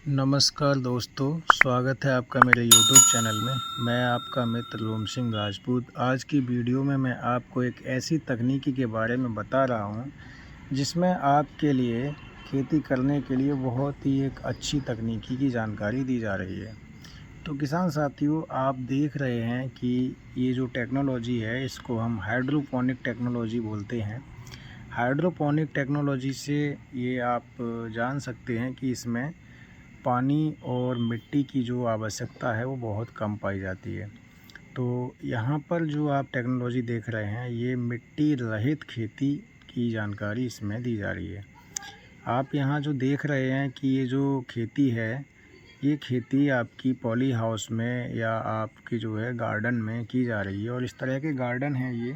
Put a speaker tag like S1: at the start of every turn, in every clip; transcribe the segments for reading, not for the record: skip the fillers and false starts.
S1: नमस्कार दोस्तों, स्वागत है आपका मेरे YouTube चैनल में। मैं आपका मित्र रोम सिंह राजपूत। आज की वीडियो में मैं आपको एक ऐसी तकनीकी के बारे में बता रहा हूं, जिसमें आपके लिए खेती करने के लिए बहुत ही एक अच्छी तकनीकी की जानकारी दी जा रही है। तो किसान साथियों, आप देख रहे हैं कि ये जो टेक्नोलॉजी है, इसको हम हाइड्रोपोनिक टेक्नोलॉजी बोलते हैं। हाइड्रोपोनिक टेक्नोलॉजी से ये आप जान सकते हैं कि इसमें पानी और मिट्टी की जो आवश्यकता है वो बहुत कम पाई जाती है। तो यहाँ पर जो आप टेक्नोलॉजी देख रहे हैं, ये मिट्टी रहित खेती की जानकारी इसमें दी जा रही है। आप यहाँ जो देख रहे हैं कि ये जो खेती है, ये खेती आपकी पॉली हाउस में या आपकी जो है गार्डन में की जा रही है। और इस तरह के गार्डन हैं ये,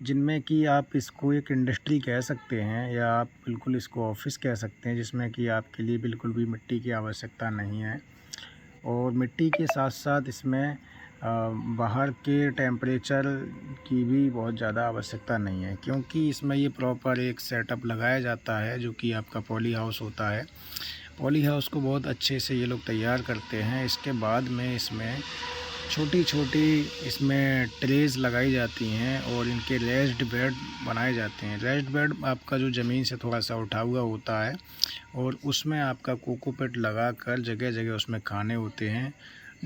S1: जिनमें कि आप इसको एक इंडस्ट्री कह सकते हैं या आप बिल्कुल इसको ऑफिस कह सकते हैं, जिसमें कि आपके लिए बिल्कुल भी मिट्टी की आवश्यकता नहीं है। और मिट्टी के साथ साथ इसमें बाहर के टेम्परेचर की भी बहुत ज़्यादा आवश्यकता नहीं है, क्योंकि इसमें ये प्रॉपर एक सेटअप लगाया जाता है जो कि आपका पॉली हाउस होता है। पॉली हाउस को बहुत अच्छे से ये लोग तैयार करते हैं। इसके बाद में इसमें छोटी छोटी इसमें ट्रेज़ लगाई जाती हैं और इनके रेस्ड बेड बनाए जाते हैं। रेस्ड बेड आपका जो ज़मीन से थोड़ा सा उठा हुआ होता है और उसमें आपका कोकोपीट लगा कर जगह जगह उसमें खाने होते हैं।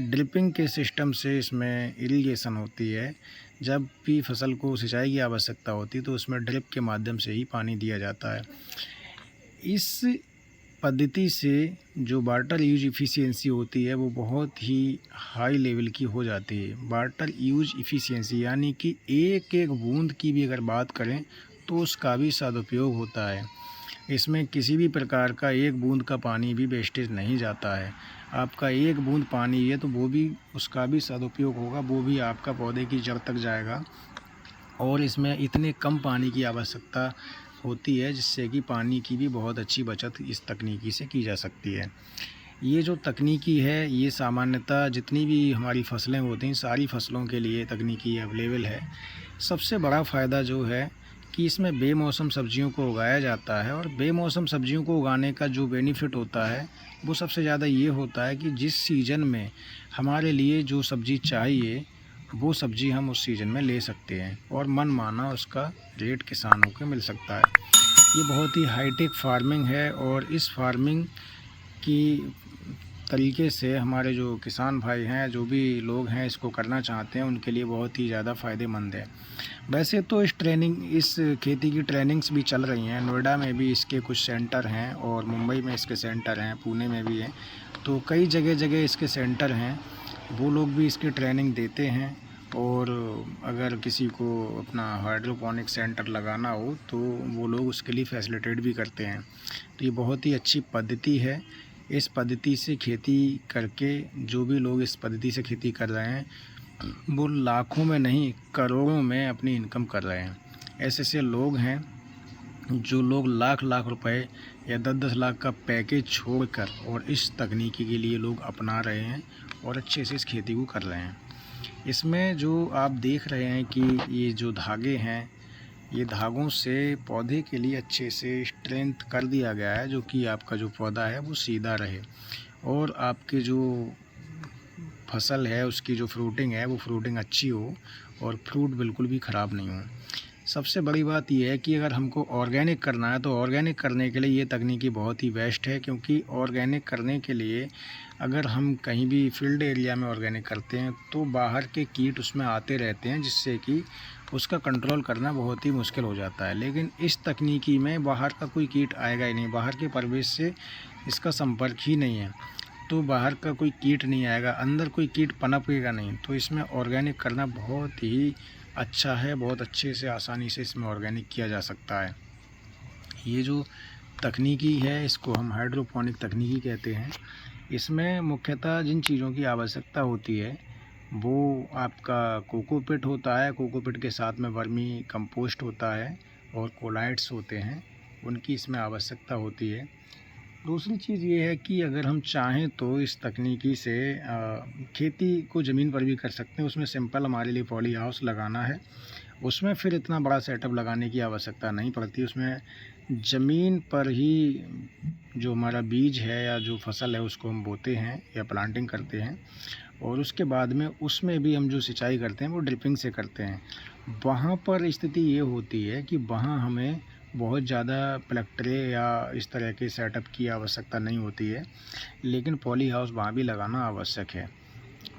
S1: ड्रिपिंग के सिस्टम से इसमें इरिगेशन होती है। जब भी फसल को सिंचाई की आवश्यकता होती है तो उसमें ड्रिप के माध्यम से ही पानी दिया जाता है। इस पद्धति से जो वाटर यूज इफ़िशियंसी होती है वो बहुत ही हाई लेवल की हो जाती है। वाटर यूज इफ़िशियंसी यानी कि एक एक बूंद की भी अगर बात करें तो उसका भी सदुपयोग होता है। इसमें किसी भी प्रकार का एक बूंद का पानी भी वेस्टेज नहीं जाता है। आपका एक बूंद पानी है तो वो भी उसका भी सदुपयोग होगा, वो भी आपका पौधे की जड़ तक जाएगा। और इसमें इतने कम पानी की आवश्यकता होती है, जिससे कि पानी की भी बहुत अच्छी बचत इस तकनीकी से की जा सकती है। ये जो तकनीकी है, ये सामान्यतः जितनी भी हमारी फसलें होती हैं, सारी फसलों के लिए तकनीकी अवेलेबल है। सबसे बड़ा फ़ायदा जो है कि इसमें बेमौसम सब्जियों को उगाया जाता है। और बेमौसम सब्जियों को उगाने का जो बेनिफिट होता है, वो सबसे ज़्यादा ये होता है कि जिस सीज़न में हमारे लिए जो सब्ज़ी चाहिए, वो सब्ज़ी हम उस सीज़न में ले सकते हैं और मनमाना उसका रेट किसानों को मिल सकता है। ये बहुत ही हाईटेक फार्मिंग है और इस फार्मिंग की तरीके से हमारे जो किसान भाई हैं, जो भी लोग हैं इसको करना चाहते हैं, उनके लिए बहुत ही ज़्यादा फ़ायदेमंद है। वैसे तो इस खेती की ट्रेनिंग्स भी चल रही हैं। नोएडा में भी इसके कुछ सेंटर हैं और मुंबई में इसके सेंटर हैं, पुणे में भी हैं। तो कई जगह जगह इसके सेंटर हैं, वो लोग भी इसकी ट्रेनिंग देते हैं। और अगर किसी को अपना हाइड्रोपोनिक सेंटर लगाना हो तो वो लोग उसके लिए फैसिलिटेट भी करते हैं। तो ये बहुत ही अच्छी पद्धति है। इस पद्धति से खेती करके जो भी लोग इस पद्धति से खेती कर रहे हैं, वो लाखों में नहीं करोड़ों में अपनी इनकम कर रहे हैं। ऐसे ऐसे लोग हैं जो लोग लाख लाख रुपए या 10-10 लाख का पैकेज छोड़कर और इस तकनीकी के लिए लोग अपना रहे हैं और अच्छे से इस खेती को कर रहे हैं। इसमें जो आप देख रहे हैं कि ये जो धागे हैं, ये धागों से पौधे के लिए अच्छे से स्ट्रेंथ कर दिया गया है, जो कि आपका जो पौधा है वो सीधा रहे और आपके जो फसल है उसकी जो फ्रूटिंग है वो फ्रूटिंग अच्छी हो और फ्रूट बिल्कुल भी ख़राब नहीं हो। सबसे बड़ी बात यह है कि अगर हमको ऑर्गेनिक करना है तो ऑर्गेनिक करने के लिए ये तकनीकी बहुत ही बेस्ट है, क्योंकि ऑर्गेनिक करने के लिए अगर हम कहीं भी फील्ड एरिया में ऑर्गेनिक करते हैं तो बाहर के कीट उसमें आते रहते हैं, जिससे कि उसका कंट्रोल करना बहुत ही मुश्किल हो जाता है। लेकिन इस तकनीकी में बाहर का कोई कीट आएगा ही नहीं, बाहर के परिवेश से इसका संपर्क ही नहीं है, तो बाहर का कोई कीट नहीं आएगा, अंदर कोई कीट पनपेगा नहीं। तो इसमें ऑर्गेनिक करना बहुत ही अच्छा है, बहुत अच्छे से आसानी से इसमें ऑर्गेनिक किया जा सकता है। ये जो तकनीकी है इसको हम हाइड्रोपोनिक तकनीकी कहते हैं। इसमें मुख्यतः जिन चीज़ों की आवश्यकता होती है वो आपका कोकोपीट होता है। कोकोपीट के साथ में वर्मी कंपोस्ट होता है और कोलाइड्स होते हैं, उनकी इसमें आवश्यकता होती है। दूसरी चीज़ ये है कि अगर हम चाहें तो इस तकनीकी से खेती को ज़मीन पर भी कर सकते हैं। उसमें सिंपल हमारे लिए पॉली हाउस लगाना है, उसमें फिर इतना बड़ा सेटअप लगाने की आवश्यकता नहीं पड़ती। उसमें ज़मीन पर ही जो हमारा बीज है या जो फसल है उसको हम बोते हैं या प्लांटिंग करते हैं, और उसके बाद में उसमें भी हम जो सिंचाई करते हैं वो ड्रिपिंग से करते हैं। वहाँ पर स्थिति ये होती है कि वहाँ हमें बहुत ज़्यादा प्लैंटरे या इस तरह के सेटअप की आवश्यकता नहीं होती है, लेकिन पॉली हाउस वहाँ भी लगाना आवश्यक है।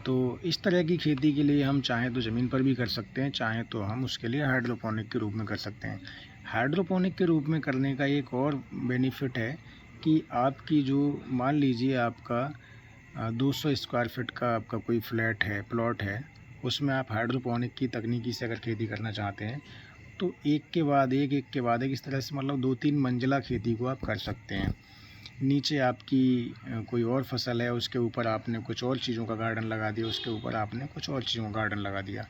S1: तो इस तरह की खेती के लिए हम चाहें तो ज़मीन पर भी कर सकते हैं, चाहें तो हम उसके लिए हाइड्रोपोनिक के रूप में कर सकते हैं। हाइड्रोपोनिक के रूप में करने का एक और बेनिफिट है कि आपकी जो, मान लीजिए आपका 200 स्क्वायर फीट का आपका कोई फ्लैट है, प्लॉट है, उसमें आप हाइड्रोपोनिक की तकनीकी से अगर खेती करना चाहते हैं तो एक के बाद एक इस तरह से मतलब 2-3 मंजिला खेती को आप कर सकते हैं। नीचे आपकी कोई और फसल है, उसके ऊपर आपने कुछ और चीज़ों का गार्डन लगा दिया, उसके ऊपर आपने कुछ और चीज़ों का गार्डन लगा दिया।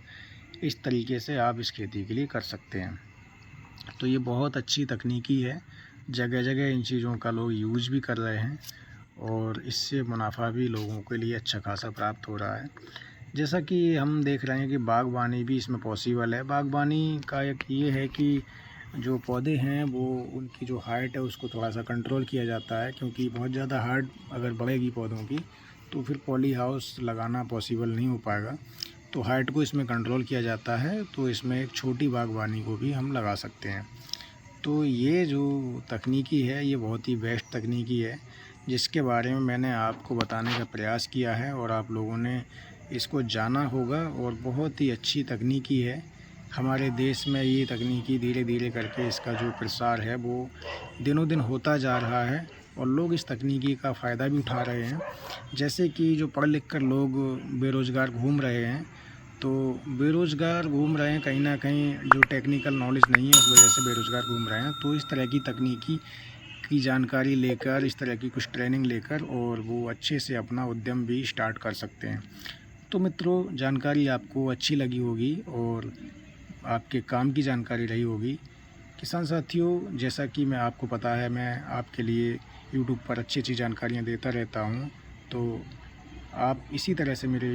S1: इस तरीके से आप इस खेती के लिए कर सकते हैं। तो ये बहुत अच्छी तकनीकी है, जगह जगह इन चीज़ों का लोग यूज़ भी कर रहे हैं और इससे मुनाफा भी लोगों के लिए अच्छा खासा प्राप्त हो रहा है। जैसा कि हम देख रहे हैं कि बागवानी भी इसमें पॉसिबल है। बागवानी का एक ये है कि जो पौधे हैं वो, उनकी जो हाइट है उसको थोड़ा सा कंट्रोल किया जाता है, क्योंकि बहुत ज़्यादा हाइट अगर बढ़ेगी पौधों की तो फिर पॉली हाउस लगाना पॉसिबल नहीं हो पाएगा। तो हाइट को इसमें कंट्रोल किया जाता है, तो इसमें एक छोटी बागवानी को भी हम लगा सकते हैं। तो ये जो तकनीकी है ये बहुत ही बेस्ट तकनीकी है, जिसके बारे में मैंने आपको बताने का प्रयास किया है और आप लोगों ने इसको जाना होगा, और बहुत ही अच्छी तकनीकी है। हमारे देश में ये तकनीकी धीरे धीरे करके इसका जो प्रसार है वो दिनों दिन होता जा रहा है और लोग इस तकनीकी का फ़ायदा भी उठा रहे हैं। जैसे कि जो पढ़ लिख कर लोग बेरोज़गार घूम रहे हैं, तो बेरोज़गार घूम रहे हैं कहीं ना कहीं, जो टेक्निकल नॉलेज नहीं है उस वजह से बेरोज़गार घूम रहे हैं। तो इस तरह की तकनीकी की जानकारी लेकर, इस तरह की कुछ ट्रेनिंग लेकर, और वो अच्छे से अपना उद्यम भी स्टार्ट कर सकते हैं। तो मित्रों, जानकारी आपको अच्छी लगी होगी और आपके काम की जानकारी रही होगी। किसान साथियों, जैसा कि मैं आपको पता है, मैं आपके लिए यूट्यूब पर अच्छी अच्छी जानकारियाँ देता रहता हूँ, तो आप इसी तरह से मेरे